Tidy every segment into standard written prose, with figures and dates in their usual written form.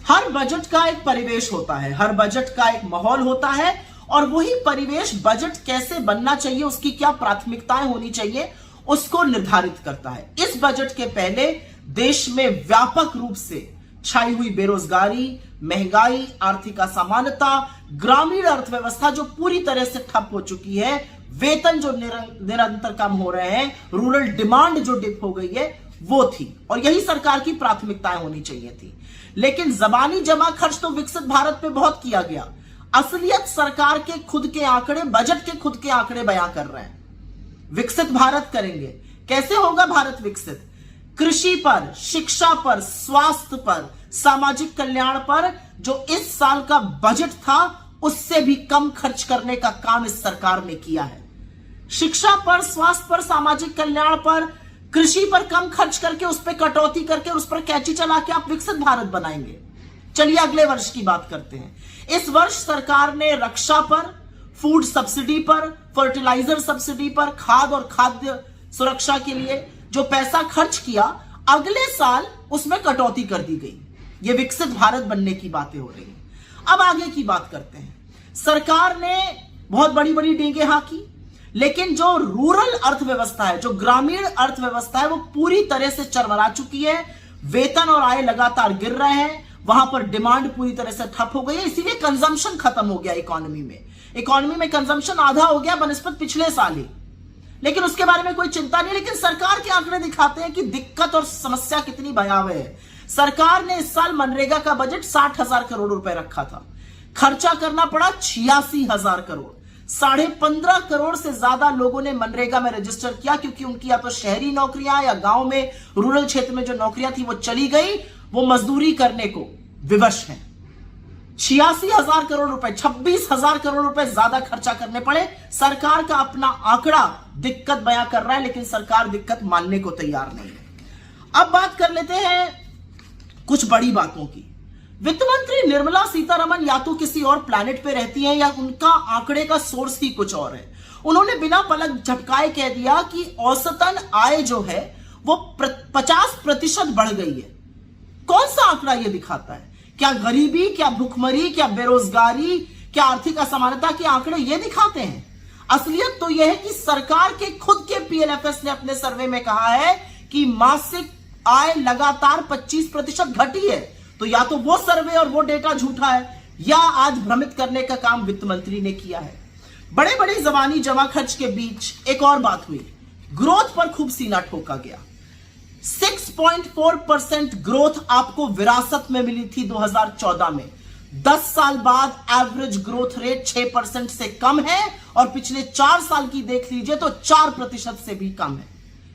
हर budget का एक परिवेश होता है, हर बजट का एक माहौल होता है और वही परिवेश बजट कैसे बनना चाहिए, उसकी क्या प्राथमिकताएं होनी चाहिए, उसको निर्धारित करता है। इस बजट के पहले देश में व्यापक रूप से छाई हुई बेरोजगारी, महंगाई, आर्थिक असमानता, ग्रामीण अर्थव्यवस्था जो पूरी तरह से ठप हो चुकी है, वेतन जो निरंतर कम हो रहे हैं, रूरल डिमांड जो डिप हो गई है, वो थी और यही सरकार की प्राथमिकताएं होनी चाहिए थी। लेकिन जबानी जमा खर्च तो विकसित भारत पे बहुत किया गया, असलियत सरकार के खुद के आंकड़े, बजट के खुद के आंकड़े बयां कर रहे हैं। विकसित भारत करेंगे, कैसे होगा भारत विकसित? कृषि पर, शिक्षा पर, स्वास्थ्य पर, सामाजिक कल्याण पर जो इस साल का बजट था उससे भी कम खर्च करने का काम इस सरकार ने किया है। शिक्षा पर, स्वास्थ्य पर, सामाजिक कल्याण पर, कृषि पर कम खर्च करके उस पर कटौती करके उस पर कैंची चला के आप विकसित भारत बनाएंगे। चलिए अगले वर्ष की बात करते हैं। इस वर्ष सरकार ने रक्षा पर, फूड सब्सिडी पर, फर्टिलाइजर सब्सिडी पर, खाद और खाद्य सुरक्षा के लिए जो पैसा खर्च किया, अगले साल उसमें कटौती कर दी गई। ये विकसित भारत बनने की बातें हो रही हैं। अब आगे की बात करते हैं। सरकार ने बहुत बड़ी बड़ी डींगे हाँकी, लेकिन जो रूरल अर्थव्यवस्था है, जो ग्रामीण अर्थव्यवस्था है, वो पूरी तरह से चरमरा चुकी है। वेतन और आय लगातार गिर रहे हैं, वहां पर डिमांड पूरी तरह से ठप हो गई है, इसीलिए कंजम्पशन खत्म हो गया इकोनॉमी में कंजम्पशन आधा हो गया बनस्पत पिछले साल ही। लेकिन उसके बारे में कोई चिंता नहीं। लेकिन सरकार के आंकड़े दिखाते हैं कि दिक्कत और समस्या कितनी भयावह है। सरकार ने इस साल मनरेगा का बजट 60,000 करोड़ रुपए रखा था, खर्चा करना पड़ा 86,000 करोड़। 15.5 करोड़ से ज्यादा लोगों ने मनरेगा में रजिस्टर किया, क्योंकि उनकी या तो शहरी नौकरियां या गांव में रूरल क्षेत्र में जो नौकरियां थी वो चली गई, वो मजदूरी करने को विवश हैं। 86,000 करोड़ रुपए, 26,000 करोड़ रुपए ज्यादा खर्चा करने पड़े। सरकार का अपना आंकड़ा दिक्कत बयां कर रहा है, लेकिन सरकार दिक्कत मानने को तैयार नहीं है। अब बात कर लेते हैं कुछ बड़ी बातों की। वित्त मंत्री निर्मला सीतारमण या तो किसी और प्लैनेट पे रहती हैं या उनका आंकड़े का सोर्स ही कुछ और है। उन्होंने बिना पलक झपकाए कह दिया कि औसतन आय जो है वो 50% बढ़ गई है। कौन सा आंकड़ा यह दिखाता है? क्या गरीबी, क्या भुखमरी, क्या बेरोजगारी, क्या आर्थिक असमानता के आंकड़े ये दिखाते हैं? असलियत तो यह है कि सरकार के खुद के पीएलएफएस ने अपने सर्वे में कहा है कि मासिक आय लगातार 25% घटी है। तो या तो वो सर्वे और वो डेटा झूठा है, या आज भ्रमित करने का काम वित्त मंत्री ने किया है। बड़े बड़े जबानी जमा खर्च के बीच एक और बात हुई, ग्रोथ पर खूब सीना ठोका गया। 6.4% ग्रोथ आपको विरासत में मिली थी 2014 में। 10 साल बाद एवरेज ग्रोथ रेट 6% से कम है और पिछले 4 साल की देख लीजिए तो 4% से भी कम है।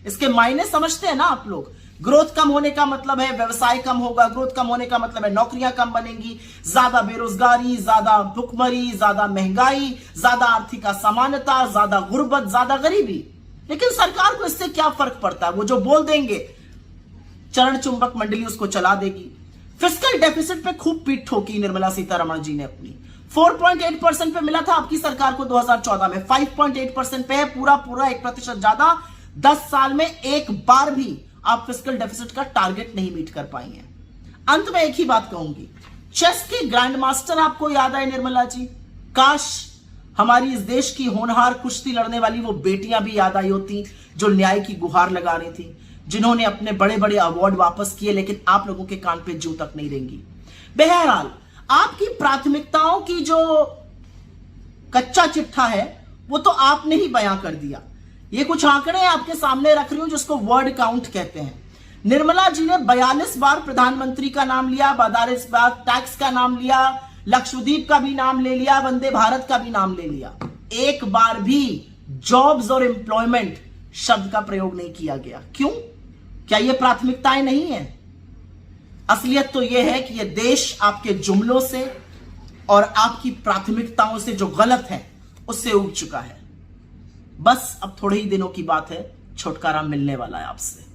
इसके मायने समझते हैं ना आप लोग? ग्रोथ कम होने का मतलब है व्यवसाय कम होगा, ग्रोथ कम होने का मतलब है नौकरियां कम बनेंगी, ज्यादा बेरोजगारी, ज्यादा भुखमरी, ज्यादा महंगाई, ज्यादा आर्थिक असमानता, ज्यादा गुर्बत, ज्यादा गरीबी। लेकिन सरकार को इससे क्या फर्क पड़ता है? वो जो बोल देंगे चरण चुंबक मंडली उसको चला देगी। फिस्कल डेफिसिट पे खूब पीठ ठोकी निर्मला सीतारमण जी ने अपनी। 4.8% पे मिला था आपकी सरकार को 2014 में, 5.8% पे है, पूरा 1% ज्यादा। 10 साल में एक बार भी आप फिस्कल डेफिसिट का टारगेट नहीं मीट कर पाई हैं। अंत में एक ही बात कहूंगी, चेस के ग्रैंड मास्टर आपको याद आए निर्मला जी? काश हमारी इस देश की होनहार कुश्ती लड़ने वाली वो बेटियां भी याद आई होती जो न्याय की गुहार लगा रही थी, जिन्होंने अपने बड़े बड़े अवार्ड वापस किए, लेकिन आप लोगों के कान पे जू तक नहीं रेंगी। बहरहाल आपकी प्राथमिकताओं की जो कच्चा चिट्ठा है वो तो आपने ही बयां कर दिया। ये कुछ आंकड़े आपके सामने रख रही हूं जिसको वर्ड काउंट कहते हैं। निर्मला जी ने 42 बार प्रधानमंत्री का नाम लिया, 42 बार टैक्स का नाम लिया, लक्षद्वीप का भी नाम ले लिया, वंदे भारत का भी नाम ले लिया। एक बार भी जॉब्स और एम्प्लॉयमेंट शब्द का प्रयोग नहीं किया गया। क्यों? क्या ये प्राथमिकताएं नहीं है? असलियत तो यह है कि यह देश आपके जुमलों से और आपकी प्राथमिकताओं से जो गलत है उससे उग चुका है। बस अब थोड़े ही दिनों की बात है, छुटकारा मिलने वाला है आपसे।